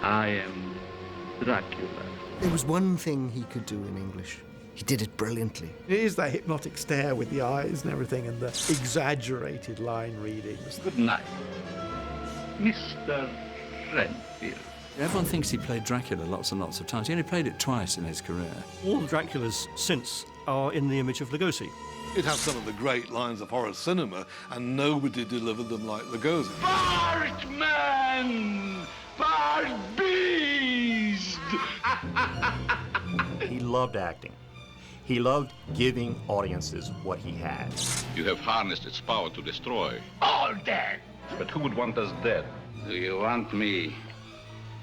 I am Dracula. There was one thing he could do in English. He did it brilliantly. It is that hypnotic stare with the eyes and everything and the exaggerated line readings. Good night, Mr. Renfield. Everyone thinks he played Dracula lots and lots of times. He only played it twice in his career. All the Draculas since are in the image of Lugosi. It has some of the great lines of horror cinema, and nobody delivered them like Lugosi. Bartman! Bart Beast! He loved acting. He loved giving audiences what he had. You have harnessed its power to destroy. All dead! But who would want us dead? Do you want me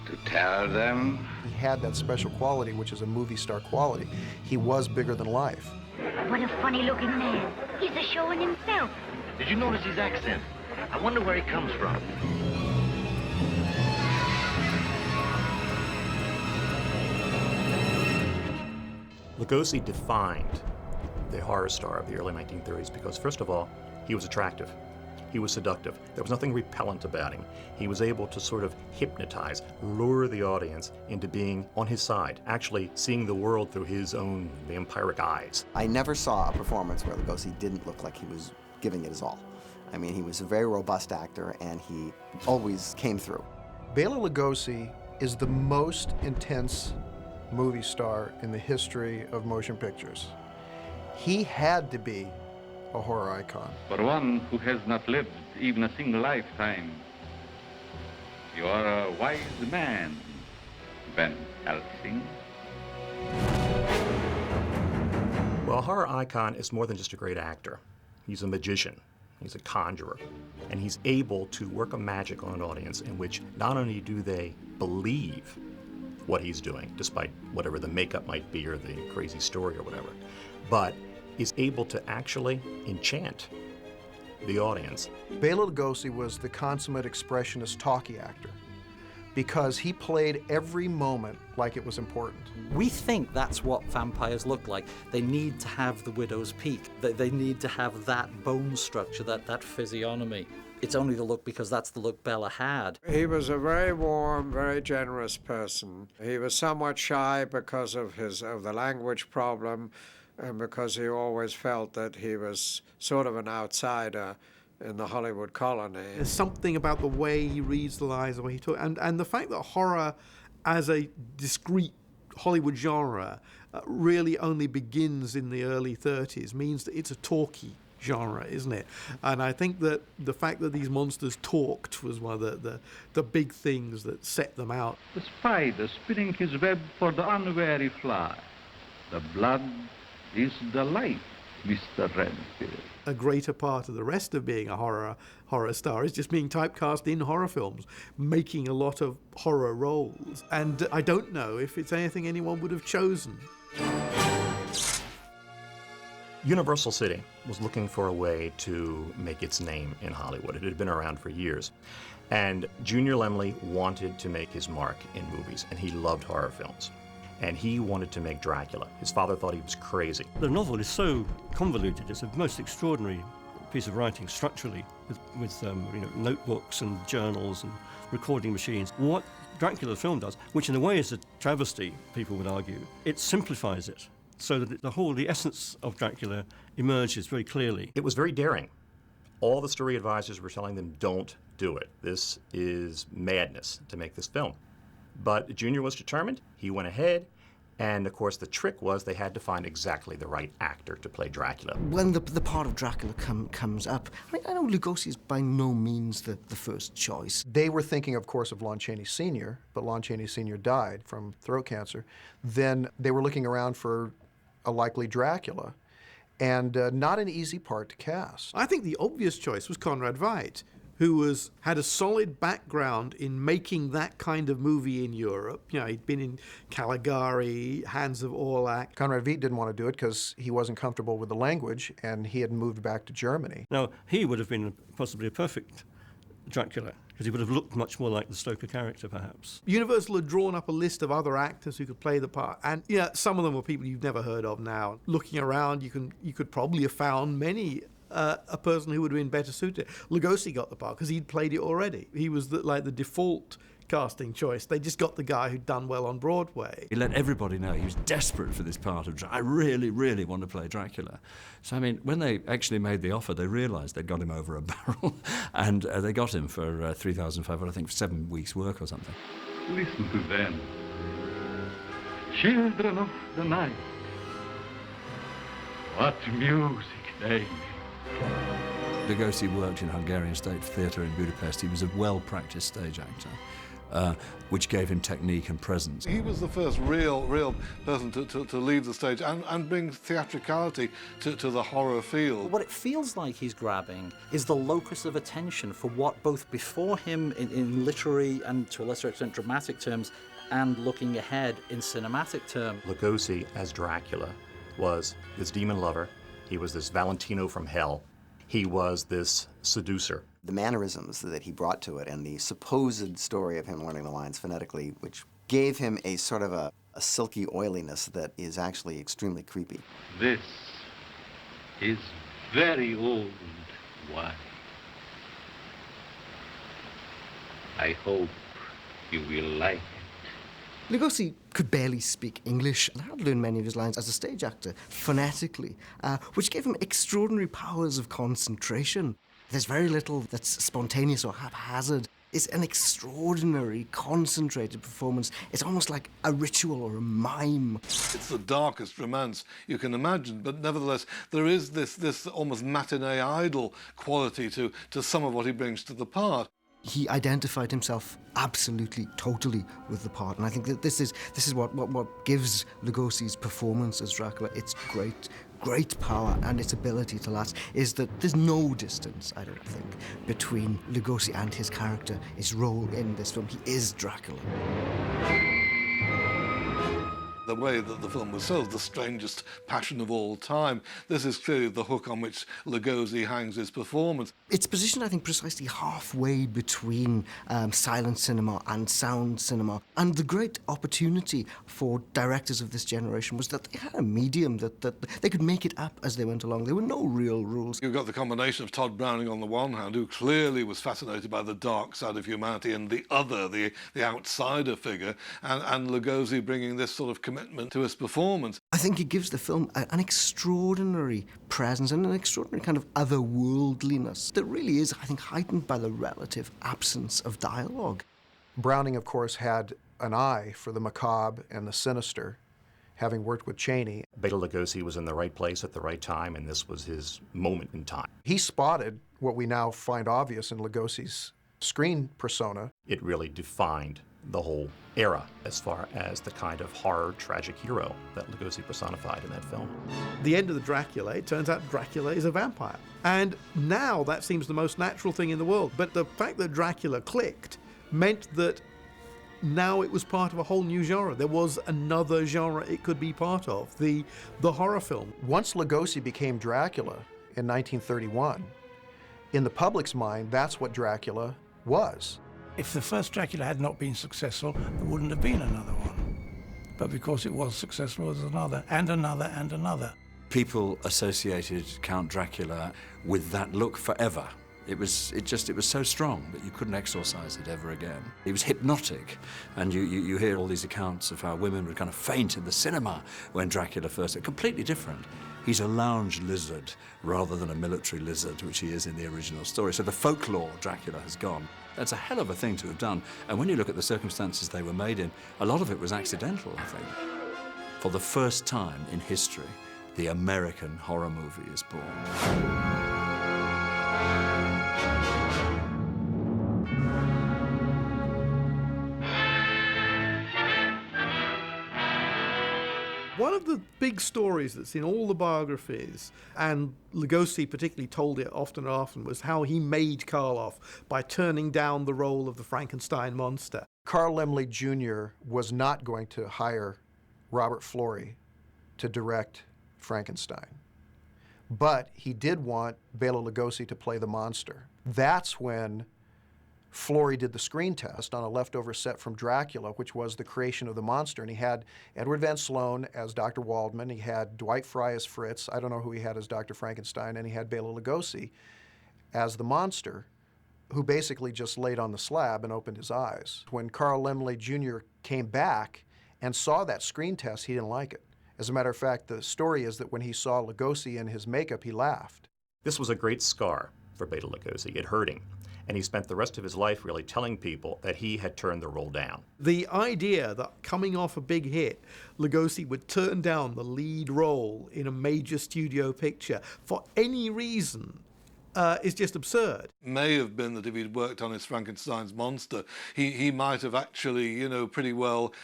to tell them? He had that special quality, which is a movie star quality. He was bigger than life. What a funny-looking man. He's a show in himself. Did you notice his accent? I wonder where he comes from. Lugosi defined the horror star of the early 1930s because, first of all, he was attractive. He was seductive. There was nothing repellent about him. He was able to sort of hypnotize, lure the audience into being on his side, actually seeing the world through his own vampiric eyes. I never saw a performance where Lugosi didn't look like he was giving it his all. I mean, he was a very robust actor, and he always came through. Bela Lugosi is the most intense movie star in the history of motion pictures. He had to be a horror icon. For one who has not lived even a single lifetime, you are a wise man, Van Helsing. Well, a horror icon is more than just a great actor. He's a magician. He's a conjurer. And he's able to work a magic on an audience in which not only do they believe what he's doing, despite whatever the makeup might be or the crazy story or whatever, but is able to actually enchant the audience. Bela Lugosi was the consummate expressionist talkie actor because he played every moment like it was important. We think that's what vampires look like. They need to have the widow's peak. They need to have that bone structure, that physiognomy. It's only the look because that's the look Bela had. He was a very warm, very generous person. He was somewhat shy because of the language problem, and because he always felt that he was sort of an outsider in the Hollywood colony. There's something about the way he reads the lines, the way he talks, and the fact that horror as a discrete Hollywood genre really only begins in the early 30s means that it's a talky genre, isn't it? And I think that the fact that these monsters talked was one of the big things that set them out. The spider spinning his web for the unwary fly. The blood is the life, Mr. Renfield. A greater part of the rest of being a horror star is just being typecast in horror films, making a lot of horror roles. And I don't know if it's anything anyone would have chosen. Universal City was looking for a way to make its name in Hollywood. It had been around for years. And Junior Laemmle wanted to make his mark in movies, and he loved horror films. And he wanted to make Dracula. His father thought he was crazy. The novel is so convoluted. It's a most extraordinary piece of writing structurally, with notebooks and journals and recording machines. What Dracula the film does, which in a way is a travesty, people would argue, it simplifies it so that the essence of Dracula emerges very clearly. It was very daring. All the story advisors were telling them, don't do it. This is madness to make this film. But Junior was determined. He went ahead. And, of course, the trick was they had to find exactly the right actor to play Dracula. When the part of Dracula comes up, I know Lugosi is by no means the first choice. They were thinking, of course, of Lon Chaney Sr., but Lon Chaney Sr. died from throat cancer. Then they were looking around for a likely Dracula, and not an easy part to cast. I think the obvious choice was Conrad Veidt, who had a solid background in making that kind of movie in Europe. You know, he'd been in Caligari, Hands of Orlac. Conrad Veidt didn't want to do it because he wasn't comfortable with the language, and he had moved back to Germany. Now, he would have been possibly a perfect Dracula, because he would have looked much more like the Stoker character, perhaps. Universal had drawn up a list of other actors who could play the part, and some of them were people you've never heard of now. Looking around, you could probably have found many a person who would have been better suited. Lugosi got the part because he'd played it already. He was the default casting choice. They just got the guy who'd done well on Broadway. He let everybody know he was desperate for this part of I really, really want to play Dracula. So, I mean, when they actually made the offer, they realised they'd got him over a barrel, and they got him for $3,500, I think, for 7 weeks' work or something. Listen to them. Children of the night. What music they make. Lugosi worked in Hungarian State Theatre in Budapest. He was a well-practiced stage actor, which gave him technique and presence. He was the first real person to leave the stage and bring theatricality to the horror field. What it feels like he's grabbing is the locus of attention for what both before him in literary and to a lesser extent dramatic terms, and looking ahead in cinematic terms. Lugosi as Dracula was this demon lover. He was this Valentino from hell. He was this seducer. The mannerisms that he brought to it and the supposed story of him learning the lines phonetically, which gave him a sort of a silky oiliness that is actually extremely creepy. This is very old wine. I hope you will like it. Lugosi could barely speak English and had learned many of his lines as a stage actor phonetically, which gave him extraordinary powers of concentration. There's very little that's spontaneous or haphazard. It's an extraordinary, concentrated performance. It's almost like a ritual or a mime. It's the darkest romance you can imagine, but nevertheless, there is this almost matinee idol quality to some of what he brings to the part. He identified himself absolutely, totally with the part, and I think that this is what gives Lugosi's performance as Dracula its great power and its ability to last, is that there's no distance, I don't think, between Lugosi and his character, his role in this film. He is Dracula. The way that the film was sold, the strangest passion of all time. This is clearly the hook on which Lugosi hangs his performance. It's positioned, I think, precisely halfway between silent cinema and sound cinema. And the great opportunity for directors of this generation was that they had a medium that they could make it up as they went along. There were no real rules. You've got the combination of Todd Browning on the one hand, who clearly was fascinated by the dark side of humanity, and the other, the outsider figure, and Lugosi bringing this sort of commitment to his performance. I think it gives the film an extraordinary presence and an extraordinary kind of otherworldliness that really is, I think, heightened by the relative absence of dialogue. Browning, of course, had an eye for the macabre and the sinister, having worked with Chaney. Bela Lugosi was in the right place at the right time, and this was his moment in time. He spotted what we now find obvious in Lugosi's screen persona. It really defined the whole era as far as the kind of horror tragic hero that Lugosi personified in that film. The end of the Dracula, it turns out Dracula is a vampire. And now that seems the most natural thing in the world. But the fact that Dracula clicked meant that now it was part of a whole new genre. There was another genre it could be part of, the horror film. Once Lugosi became Dracula in 1931, in the public's mind, that's what Dracula was. If the first Dracula had not been successful, there wouldn't have been another one. But because it was successful, there was another, and another, and another. People associated Count Dracula with that look forever. It was so strong that you couldn't exorcise it ever again. It was hypnotic, and you hear all these accounts of how women would kind of faint in the cinema when Dracula first. Completely different. He's a lounge lizard rather than a military lizard, which he is in the original story. So the folklore Dracula has gone. That's a hell of a thing to have done. And when you look at the circumstances they were made in, a lot of it was accidental, I think. For the first time in history, the American horror movie is born. One of the big stories that's in all the biographies, and Lugosi particularly told it often and often, was how he made Karloff by turning down the role of the Frankenstein monster. Carl Laemmle Jr. was not going to hire Robert Florey to direct Frankenstein, but he did want Bela Lugosi to play the monster. That's when Florey did the screen test on a leftover set from Dracula, which was the creation of the monster, and he had Edward Van Sloan as Dr. Waldman, he had Dwight Frye as Fritz, I don't know who he had as Dr. Frankenstein, and he had Bela Lugosi as the monster. who basically just laid on the slab and opened his eyes. When Carl Laemmle Jr. came back and saw that screen test, he didn't like it. As a matter of fact, the story is that when he saw Lugosi in his makeup, he laughed. This was a great scar for Bela Lugosi. It hurt him. And he spent the rest of his life really telling people that he had turned the role down. The idea that coming off a big hit, Lugosi would turn down the lead role in a major studio picture for any reason is just absurd. May have been that if he'd worked on his Frankenstein's monster, he might have actually, you know, pretty well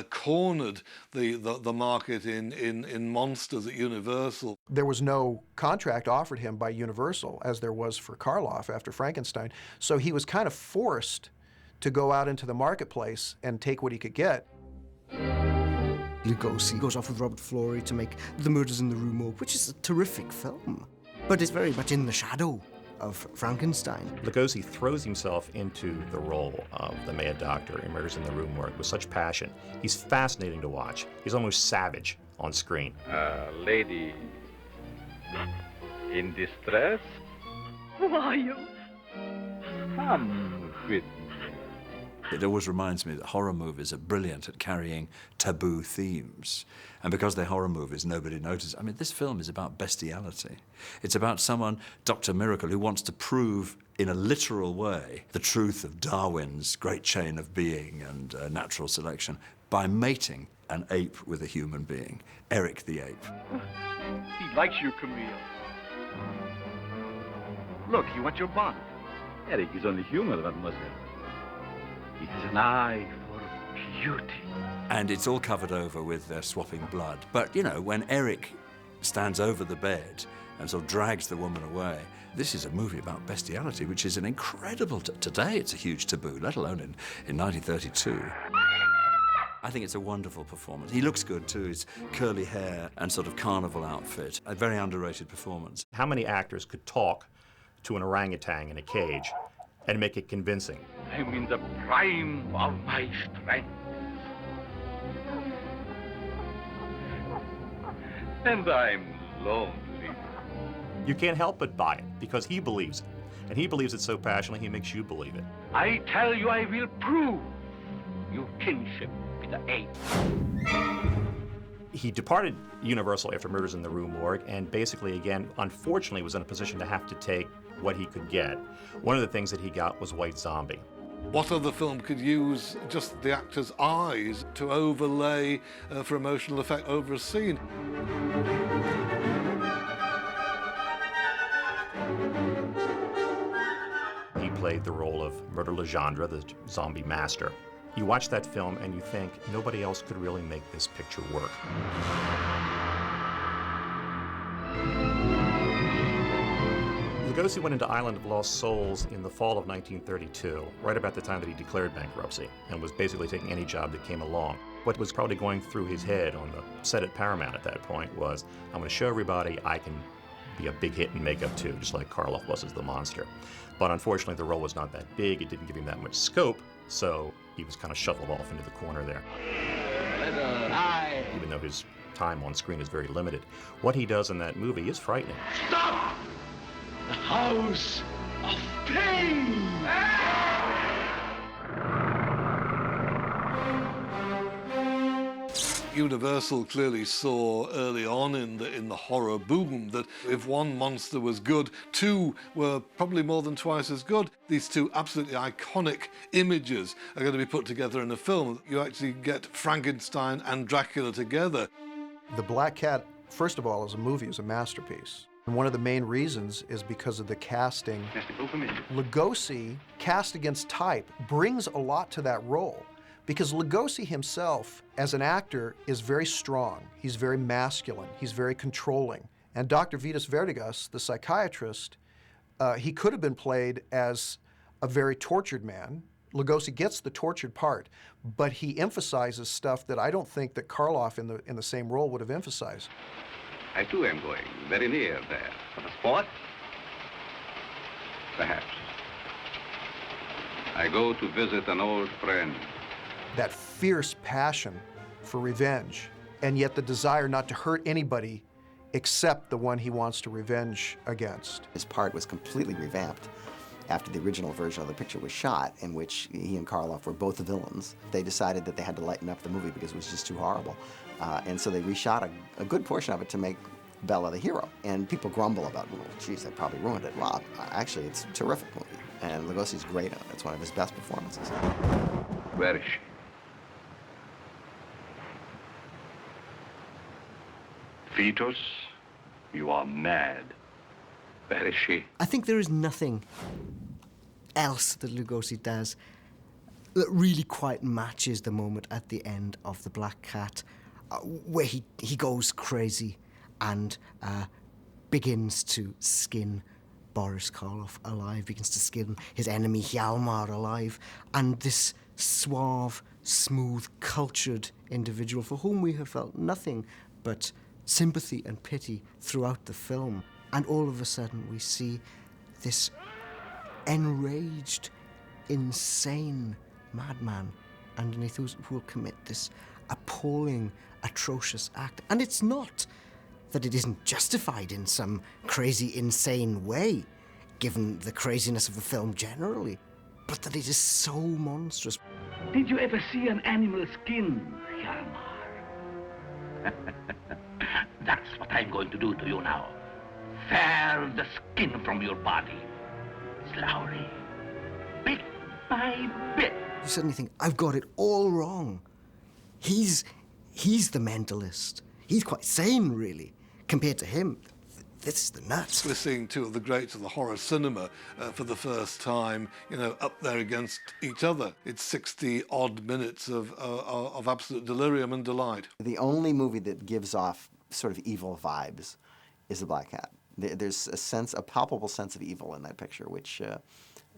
cornered the market in monsters at Universal. There was no contract offered him by Universal, as there was for Karloff after Frankenstein, so he was kind of forced to go out into the marketplace and take what he could get. Lugosi goes off with Robert Florey to make The Murders in the Rue Morgue, which is a terrific film, but it's very much in the shadow of Frankenstein. Lugosi throws himself into the role of the Mad Doctor in Murders in the Rue Morgue with such passion. He's fascinating to watch. He's almost savage on screen. Lady in distress? Who are you? Come with me. It always reminds me that horror movies are brilliant at carrying taboo themes. And because they're horror movies, nobody notices. I mean, this film is about bestiality. It's about someone, Dr. Miracle, who wants to prove in a literal way the truth of Darwin's great chain of being and natural selection by mating an ape with a human being, Eric the ape. He likes you, Camille. Look, you want your bond. Eric is only human, mademoiselle. He has an eye for beauty. And it's all covered over with their swapping blood. But, you know, when Eric stands over the bed and sort of drags the woman away, this is a movie about bestiality, which is an incredible... Today it's a huge taboo, let alone in 1932. I think it's a wonderful performance. He looks good, too. His curly hair and sort of carnival outfit. A very underrated performance. How many actors could talk to an orangutan in a cage and make it convincing? I'm in the prime of my strength. And I'm lonely. You can't help but buy it, because he believes it. And he believes it so passionately, he makes you believe it. I tell you, I will prove your kinship with the ape. He departed Universal after Murders in the Rue Morgue, and basically, again, unfortunately, was in a position to have to take what he could get. One of the things that he got was White Zombie. What other film could use just the actor's eyes to overlay for emotional effect over a scene? He played the role of Murder Legendre, the zombie master. You watch that film and you think nobody else could really make this picture work. Lugosi went into Island of Lost Souls in the fall of 1932, right about the time that he declared bankruptcy, and was basically taking any job that came along. What was probably going through his head on the set at Paramount at that point was, I'm going to show everybody I can be a big hit in makeup too, just like Karloff was as the monster. But unfortunately, the role was not that big. It didn't give him that much scope, so he was kind of shuffled off into the corner there. Even though his time on screen is very limited, what he does in that movie is frightening. Stop! The house of pain! Universal clearly saw early on in the horror boom that if one monster was good, two were probably more than twice as good. These two absolutely iconic images are going to be put together in a film. You actually get Frankenstein and Dracula together. The Black Cat, first of all, as a movie, is a masterpiece. And one of the main reasons is because of the casting. Lugosi, cast against type, brings a lot to that role. Because Lugosi himself, as an actor, is very strong. He's very masculine. He's very controlling. And Dr. Vitas Vertigas, the psychiatrist, he could have been played as a very tortured man. Lugosi gets the tortured part, but he emphasizes stuff that I don't think that Karloff in the same role would have emphasized. I too am going very near there. For the sport? Perhaps. I go to visit an old friend. That fierce passion for revenge, and yet the desire not to hurt anybody except the one he wants to revenge against. His part was completely revamped. After the original version of the picture was shot, in which he and Karloff were both the villains, they decided that they had to lighten up the movie because it was just too horrible. And so they reshot a good portion of it to make Bela the hero. And people grumble about, well, geez, they probably ruined it. Well, actually, it's a terrific movie. And Lugosi's great on it. It's one of his best performances. Where is she? Fetus, you are mad. Where is she? I think there is nothing else that Lugosi does that really quite matches the moment at the end of The Black Cat, where he goes crazy and begins to skin Boris Karloff alive, begins to skin his enemy Hjalmar alive, and this suave, smooth, cultured individual for whom we have felt nothing but sympathy and pity throughout the film. And all of a sudden we see this enraged, insane madman underneath who will commit this appalling, atrocious act. And it's not that it isn't justified in some crazy, insane way, given the craziness of the film generally, but that it is so monstrous. Did you ever see an animal skin, Hjalmar? That's what I'm going to do to you now. Tear the skin from your body, slowly, bit by bit. You suddenly think, I've got it all wrong. He's the mentalist. He's quite sane, really, compared to him. This is the nuts. We're seeing two of the greats of the horror cinema for the first time, up there against each other. It's 60-odd minutes of absolute delirium and delight. The only movie that gives off sort of evil vibes is The Black Cat. There's a palpable sense of evil in that picture, which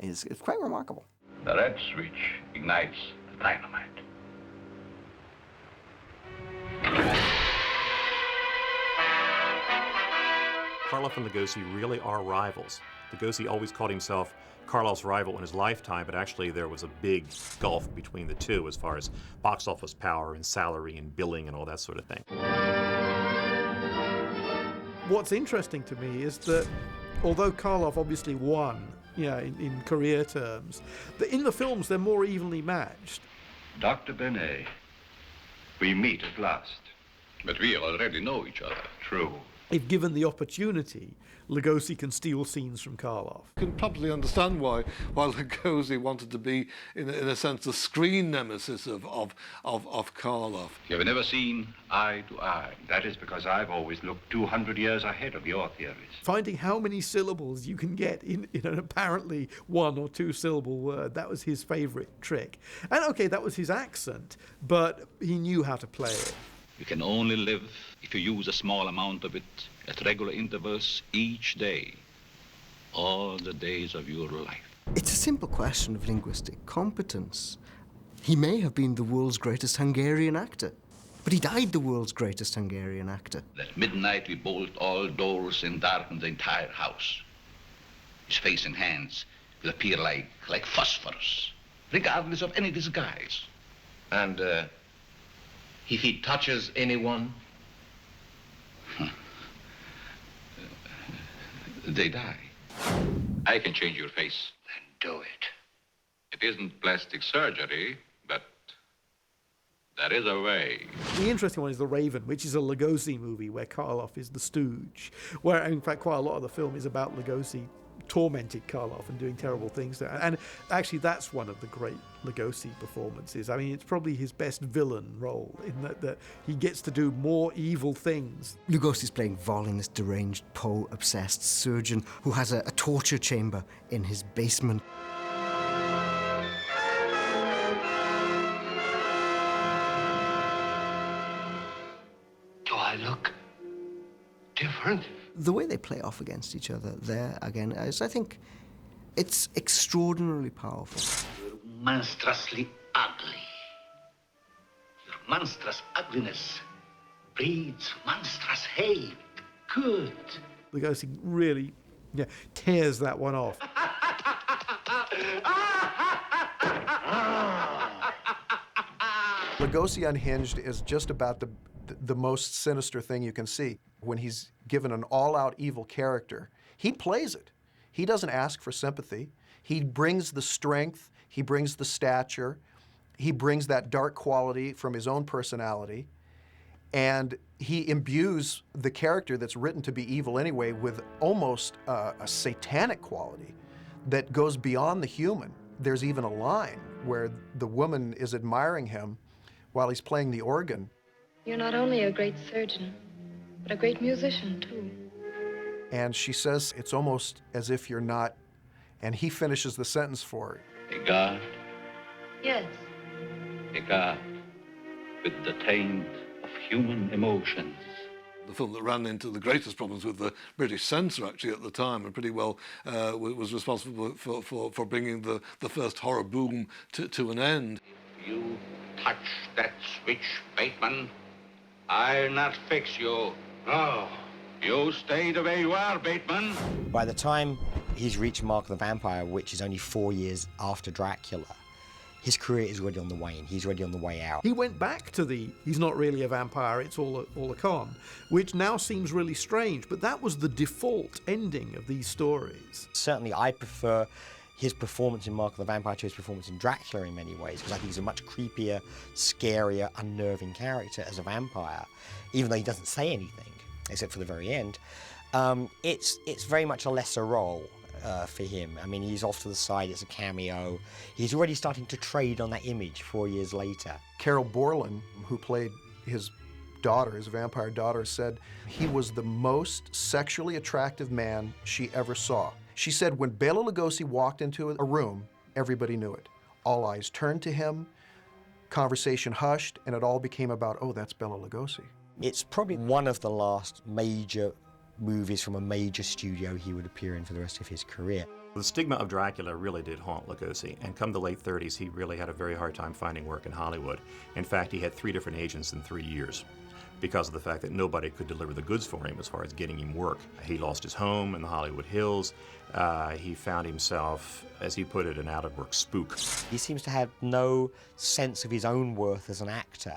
is quite remarkable. The red switch ignites the dynamite. Karloff and Lugosi really are rivals. Lugosi always called himself Karloff's rival in his lifetime, but actually there was a big gulf between the two as far as box office power and salary and billing and all that sort of thing. What's interesting to me is that although Karloff obviously won, in career terms, that in the films they're more evenly matched. Dr. Benet, we meet at last. But we already know each other. True. If given the opportunity, Lugosi can steal scenes from Karloff. You can probably understand why Lugosi wanted to be, in a sense, the screen nemesis of Karloff. You have never seen eye to eye. That is because I've always looked 200 years ahead of your theories. Finding how many syllables you can get in an apparently 1 or 2 syllable word, that was his favorite trick. And okay, that was his accent, but he knew how to play it. You can only live if you use a small amount of it at regular intervals each day, all the days of your life. It's a simple question of linguistic competence. He may have been the world's greatest Hungarian actor, but he died the world's greatest Hungarian actor. At midnight we bolt all doors and darken the entire house. His face and hands will appear like phosphorus, regardless of any disguise. And, if he touches anyone? They die. I can change your face. Then do it. It isn't plastic surgery, but there is a way. The interesting one is The Raven, which is a Lugosi movie where Karloff is the stooge, where in fact quite a lot of the film is about Lugosi tormenting Karloff and doing terrible things to him. And actually that's one of the great Lugosi performances. I mean, it's probably his best villain role in that he gets to do more evil things. Lugosi's playing Volin, this deranged Poe-obsessed surgeon who has a torture chamber in his basement. Do I look different? The way they play off against each other there, again, is, I think, it's extraordinarily powerful. You're monstrously ugly. Your monstrous ugliness breeds monstrous hate. Good. Lugosi really tears that one off. Lugosi Unhinged is just about the most sinister thing you can see. When he's given an all-out evil character, he plays it. He doesn't ask for sympathy. He brings the strength, he brings the stature, he brings that dark quality from his own personality, and he imbues the character that's written to be evil anyway with almost a satanic quality that goes beyond the human. There's even a line where the woman is admiring him while he's playing the organ. You're not only a great surgeon, but a great musician, too. And she says, it's almost as if you're not, and he finishes the sentence for her. A god, Yes. a god with the taint of human emotions. The film that ran into the greatest problems with the British censor actually at the time, and pretty well was responsible for bringing the first horror boom to an end. If you touch that switch, Bateman, I'll not fix you. No. You stay the way you are, Bateman. By the time he's reached Mark of the Vampire, which is only 4 years after Dracula, his career is already on the wane. He's already on the way out. He went back to he's not really a vampire, it's all a con, which now seems really strange, but that was the default ending of these stories. Certainly, I prefer his performance in Mark of the Vampire to his performance in Dracula in many ways, because I think he's a much creepier, scarier, unnerving character as a vampire, even though he doesn't say anything, except for the very end. It's very much a lesser role for him. I mean, he's off to the side, it's a cameo. He's already starting to trade on that image 4 years later. Carol Borland, who played his daughter, his vampire daughter, said he was the most sexually attractive man she ever saw. She said when Bela Lugosi walked into a room, everybody knew it. All eyes turned to him, conversation hushed, and it all became about, oh, that's Bela Lugosi. It's probably one of the last major movies from a major studio he would appear in for the rest of his career. The stigma of Dracula really did haunt Lugosi, and come the late 30s, he really had a very hard time finding work in Hollywood. In fact, he had 3 different agents in 3 years because of the fact that nobody could deliver the goods for him as far as getting him work. He lost his home in the Hollywood Hills. He found himself, as he put it, an out-of-work spook. He seems to have no sense of his own worth as an actor,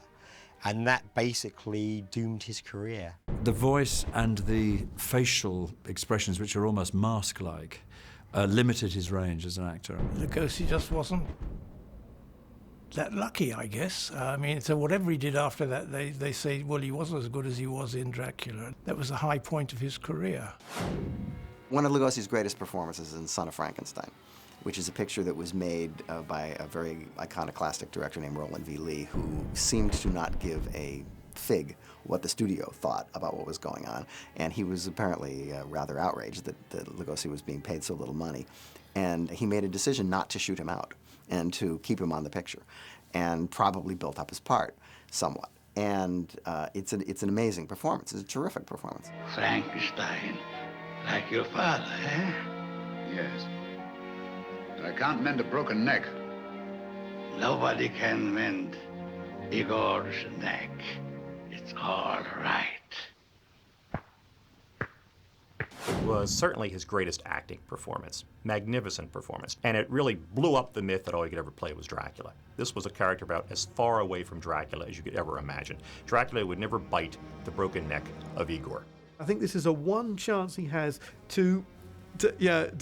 and that basically doomed his career. The voice and the facial expressions, which are almost mask-like, limited his range as an actor. Lugosi just wasn't that lucky, I guess. I mean, so whatever he did after that, they say, well, he wasn't as good as he was in Dracula. That was the high point of his career. One of Lugosi's greatest performances is in Son of Frankenstein, which is a picture that was made by a very iconoclastic director named Roland V. Lee, who seemed to not give a fig what the studio thought about what was going on. And he was apparently rather outraged that Lugosi was being paid so little money. And he made a decision not to shoot him out and to keep him on the picture, and probably built up his part somewhat. And it's an amazing performance. It's a terrific performance. Frankenstein, like your father, eh? Yes. But I can't mend a broken neck. Nobody can mend Igor's neck. It's all right. It was certainly his greatest acting performance, magnificent performance, and it really blew up the myth that all he could ever play was Dracula. This was a character about as far away from Dracula as you could ever imagine. Dracula would never bite the broken neck of Igor. I think this is a one chance he has to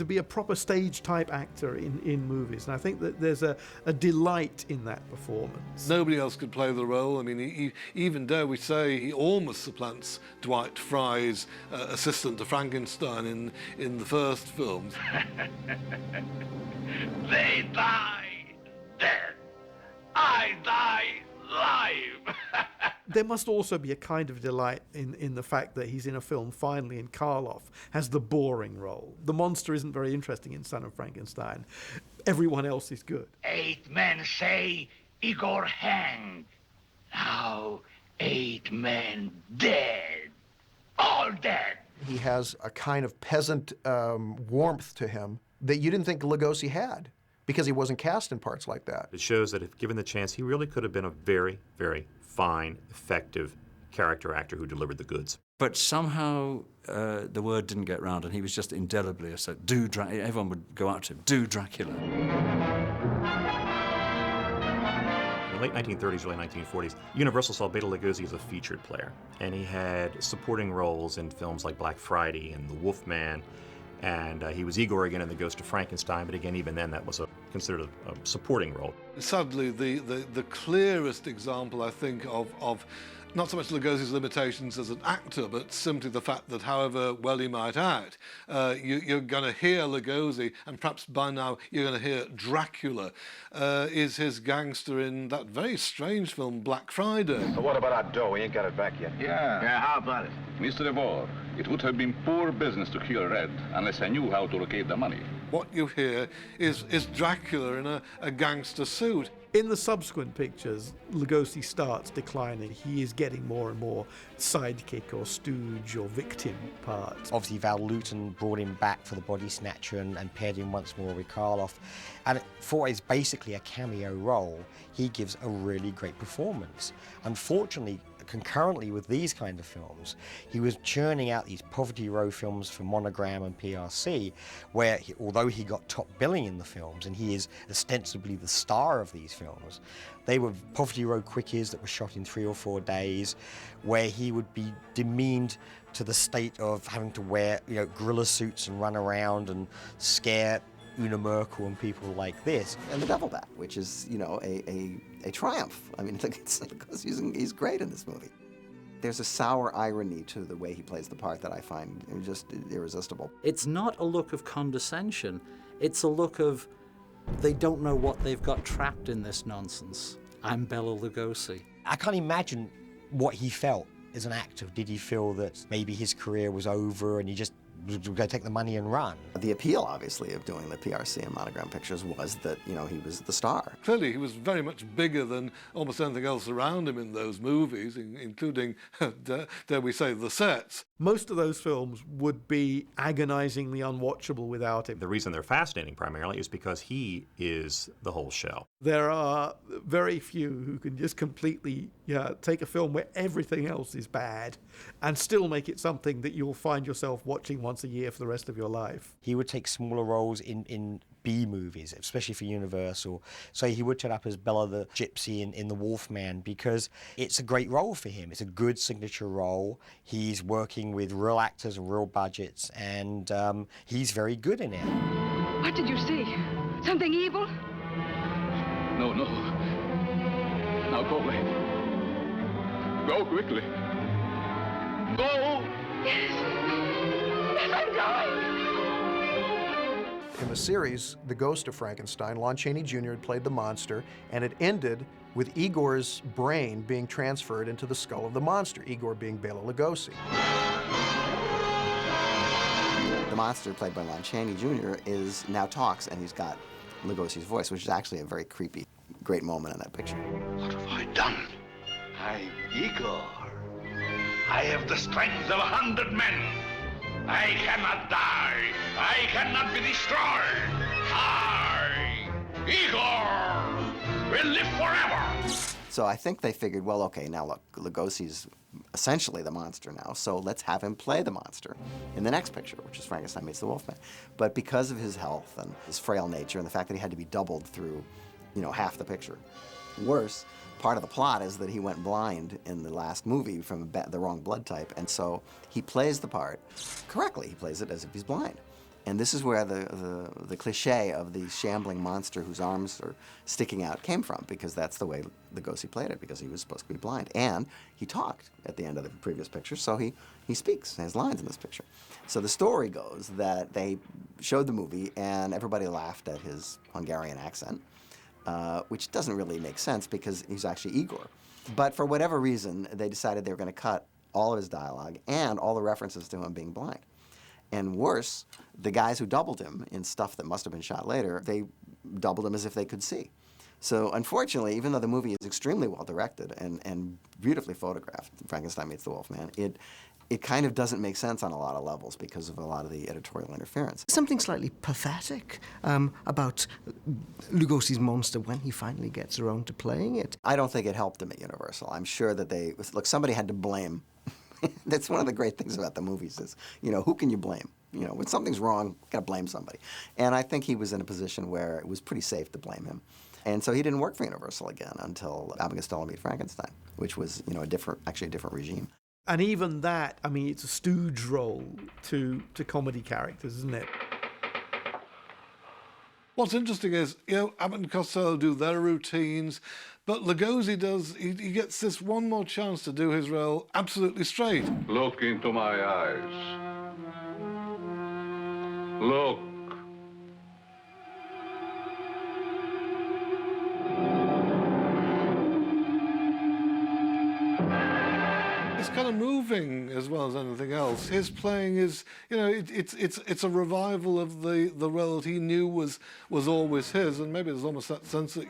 be a proper stage type actor in movies, and I think that there's a delight in that performance. Nobody else could play the role. I mean, he even, dare we say, he almost supplants Dwight Fry's assistant to Frankenstein in the first films. They die dead. I die live. There must also be a kind of delight in the fact that he's in a film finally and Karloff has the boring role. The monster isn't very interesting in Son of Frankenstein. Everyone else is good. 8 men say Igor hanged. Now 8 men dead. All dead. He has a kind of peasant warmth to him that you didn't think Lugosi had, because he wasn't cast in parts like that. It shows that if given the chance, he really could have been a very, very fine, effective character actor who delivered the goods. But somehow the word didn't get round, and he was just indelibly said, "Do Dracula." Everyone would go out to him, "Do Dracula." In the late 1930s, early 1940s, Universal saw Bela Lugosi as a featured player, and he had supporting roles in films like Black Friday and The Wolfman, And he was Igor again in The Ghost of Frankenstein, but again, even then, that was considered a supporting role. Sadly, the clearest example, I think, of not so much Lugosi's limitations as an actor, but simply the fact that however well he might act, you're going to hear Lugosi, and perhaps by now you're going to hear Dracula, is his gangster in that very strange film, Black Friday. So what about our dough? We ain't got it back yet. Yeah, how about it? Mr. DeVore, it would have been poor business to kill Red unless I knew how to locate the money. What you hear is Dracula in a gangster suit. In the subsequent pictures, Lugosi starts declining. He is getting more and more sidekick or stooge or victim parts. Obviously, Val Lewton brought him back for the Body Snatcher and paired him once more with Karloff. And for what is basically a cameo role, he gives a really great performance. Unfortunately, concurrently with these kind of films, he was churning out these Poverty Row films for Monogram and PRC, where although he got top billing in the films, and he is ostensibly the star of these films, they were Poverty Row quickies that were shot in 3 or 4 days, where he would be demeaned to the state of having to wear, gorilla suits and run around and scare Una Merkel and people like this. And the Devilbat, which is, a triumph. I mean, because he's great in this movie. There's a sour irony to the way he plays the part that I find just irresistible. It's not a look of condescension. It's a look of they don't know what they've got trapped in this nonsense. I'm Bela Lugosi. I can't imagine what he felt as an actor. Did he feel that maybe his career was over and he just was going to take the money and run? The appeal, obviously, of doing the PRC and Monogram pictures was that, he was the star. Clearly, he was very much bigger than almost anything else around him in those movies, including, dare we say, the sets. Most of those films would be agonizingly unwatchable without him. The reason they're fascinating primarily is because he is the whole show. There are very few who can just completely take a film where everything else is bad and still make it something that you'll find yourself watching once a year for the rest of your life. He would take smaller roles in B movies, especially for Universal. So he would turn up as Bela the Gypsy in The Wolfman because it's a great role for him. It's a good signature role. He's working with real actors and real budgets, and he's very good in it. What did you see? Something evil? No. Now go away. Go quickly. Go! Yes, I'm going! In the series, The Ghost of Frankenstein, Lon Chaney Jr. had played the monster, and it ended with Igor's brain being transferred into the skull of the monster, Igor being Bela Lugosi. The monster, played by Lon Chaney Jr., now talks, and he's got Lugosi's voice, which is actually a very creepy, great moment in that picture. What have I done? I'm Igor. I have the strength of 100 men. I cannot die. I cannot be destroyed. I, Igor, will live forever. So I think they figured, well, okay, now look, Lugosi's essentially the monster now, so let's have him play the monster in the next picture, which is Frankenstein Meets the Wolfman. But because of his health and his frail nature and the fact that he had to be doubled through, half the picture. Worse, part of the plot is that he went blind in the last movie from the wrong blood type, and so he plays the part correctly. He plays it as if he's blind. And this is where the cliche of the shambling monster whose arms are sticking out came from, because that's the way Lugosi played it, because he was supposed to be blind. And he talked at the end of the previous picture, so he speaks, has lines in this picture. So the story goes that they showed the movie and everybody laughed at his Hungarian accent, which doesn't really make sense because he's actually Igor. But for whatever reason, they decided they were going to cut all of his dialogue and all the references to him being blind. And worse, the guys who doubled him in stuff that must have been shot later, they doubled him as if they could see. So unfortunately, even though the movie is extremely well directed and beautifully photographed, Frankenstein Meets the Wolfman, it kind of doesn't make sense on a lot of levels because of a lot of the editorial interference. Something slightly pathetic about Lugosi's monster when he finally gets around to playing it. I don't think it helped him at Universal. I'm sure that somebody had to blame. That's one of the great things about the movies is, who can you blame? When something's wrong, you gotta blame somebody. And I think he was in a position where it was pretty safe to blame him. And so he didn't work for Universal again until Abbott and Costello Meet Frankenstein, which was, a different regime. And even that, I mean, it's a stooge role to comedy characters, isn't it? What's interesting is, Abbott and Costello do their routines, but Lugosi he gets this one more chance to do his role absolutely straight. Look into my eyes. Look. It's kind of moving as well as anything else. His playing is, it's a revival of the role that he knew was always his, and maybe there's almost that sense that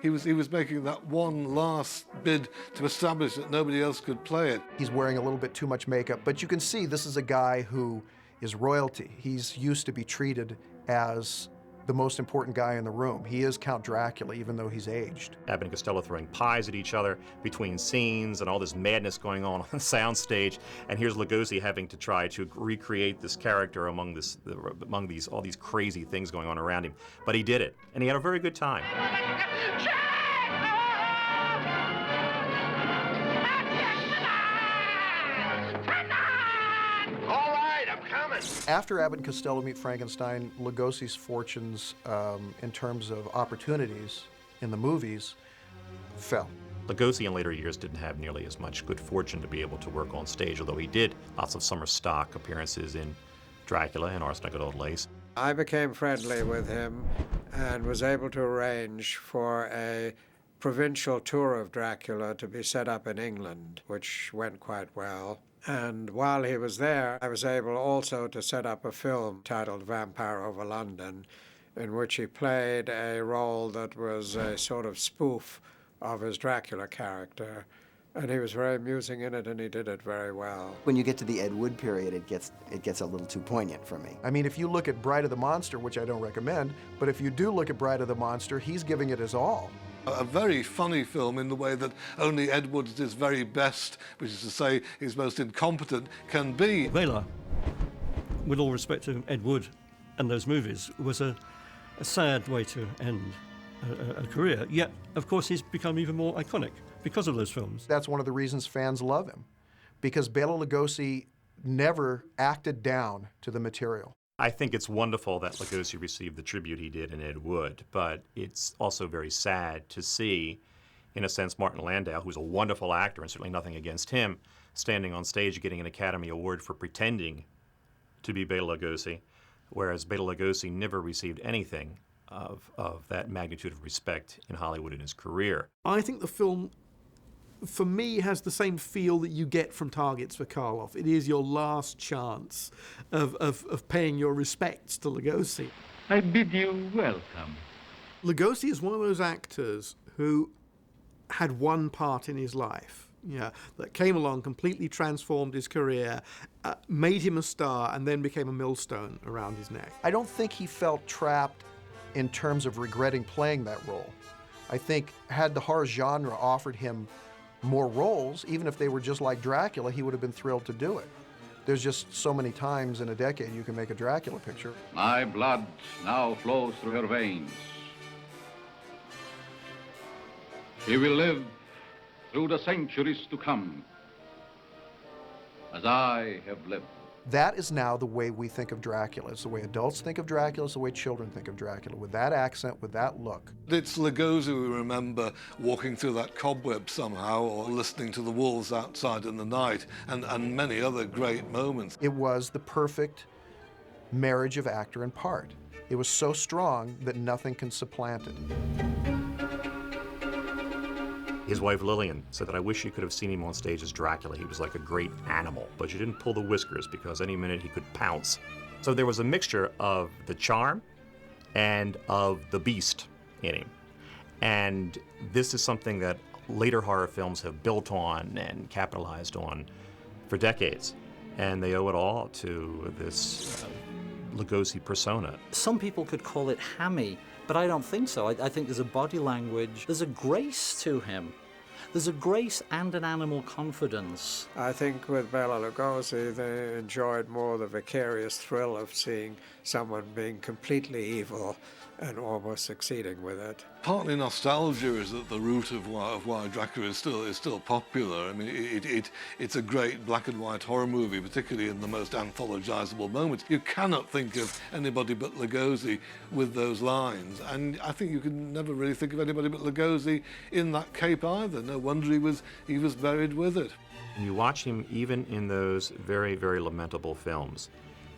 he was making that one last bid to establish that nobody else could play it. He's wearing a little bit too much makeup, but you can see this is a guy who is royalty. He's used to be treated as the most important guy in the room. He is Count Dracula, even though he's aged. Abbott and Costello throwing pies at each other between scenes and all this madness going on the soundstage, and here's Lugosi having to try to recreate this character among all these crazy things going on around him. But he did it, and he had a very good time. After Abbott and Costello Meet Frankenstein, Lugosi's fortunes in terms of opportunities in the movies fell. Lugosi in later years didn't have nearly as much good fortune to be able to work on stage, although he did lots of summer stock appearances in Dracula and Arsenic and Old Lace. I became friendly with him and was able to arrange for a provincial tour of Dracula to be set up in England, which went quite well. And while he was there, I was able also to set up a film titled Vampire Over London, in which he played a role that was a sort of spoof of his Dracula character. And he was very amusing in it, and he did it very well. When you get to the Ed Wood period, it gets a little too poignant for me. I mean, if you look at Bride of the Monster, which I don't recommend, but if you do look at Bride of the Monster, he's giving it his all. A very funny film in the way that only Ed Wood at his very best, which is to say his most incompetent, can be. Bela, with all respect to Ed Wood and those movies, was a sad way to end a career. Yet, of course, he's become even more iconic because of those films. That's one of the reasons fans love him, because Bela Lugosi never acted down to the material. I think it's wonderful that Lugosi received the tribute he did in Ed Wood, but it's also very sad to see, in a sense, Martin Landau, who's a wonderful actor and certainly nothing against him, standing on stage getting an Academy Award for pretending to be Bela Lugosi, whereas Bela Lugosi never received anything of that magnitude of respect in Hollywood in his career. I think the film, for me, has the same feel that you get from Targets for Karloff. It is your last chance of paying your respects to Lugosi. I bid you welcome. Lugosi is one of those actors who had one part in his life, that came along, completely transformed his career, made him a star, and then became a millstone around his neck. I don't think he felt trapped in terms of regretting playing that role. I think had the horror genre offered him more roles, even if they were just like Dracula, he would have been thrilled to do it. There's just so many times in a decade you can make a Dracula picture. My blood now flows through her veins. She will live through the centuries to come, as I have lived. That is now the way we think of Dracula. It's the way adults think of Dracula. It's the way children think of Dracula, with that accent, with that look. It's Lugosi we remember walking through that cobweb somehow, or listening to the wolves outside in the night, and many other great moments. It was the perfect marriage of actor and part. It was so strong that nothing can supplant it. His wife Lillian said that, "I wish you could have seen him on stage as Dracula. He was like a great animal, but you didn't pull the whiskers because any minute he could pounce." So there was a mixture of the charm and of the beast in him. And this is something that later horror films have built on and capitalized on for decades. And they owe it all to this Lugosi persona. Some people could call it hammy, but I don't think so. I think there's a body language, there's a grace to him. There's a grace and an animal confidence. I think with Bela Lugosi, they enjoyed more the vicarious thrill of seeing someone being completely evil and almost succeeding with it. Partly nostalgia is at the root of why Dracula is still popular. I mean, it's a great black and white horror movie, particularly in the most anthologizable moments. You cannot think of anybody but Lugosi with those lines, and I think you can never really think of anybody but Lugosi in that cape either. No wonder he was buried with it. And you watch him even in those very, very lamentable films.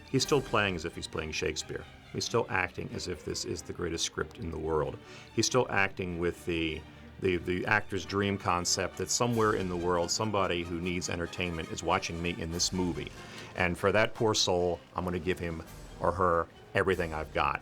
He's still playing as if he's playing Shakespeare. He's still acting as if this is the greatest script in the world. He's still acting with the actor's dream concept that somewhere in the world, somebody who needs entertainment is watching me in this movie. And for that poor soul, I'm going to give him or her everything I've got.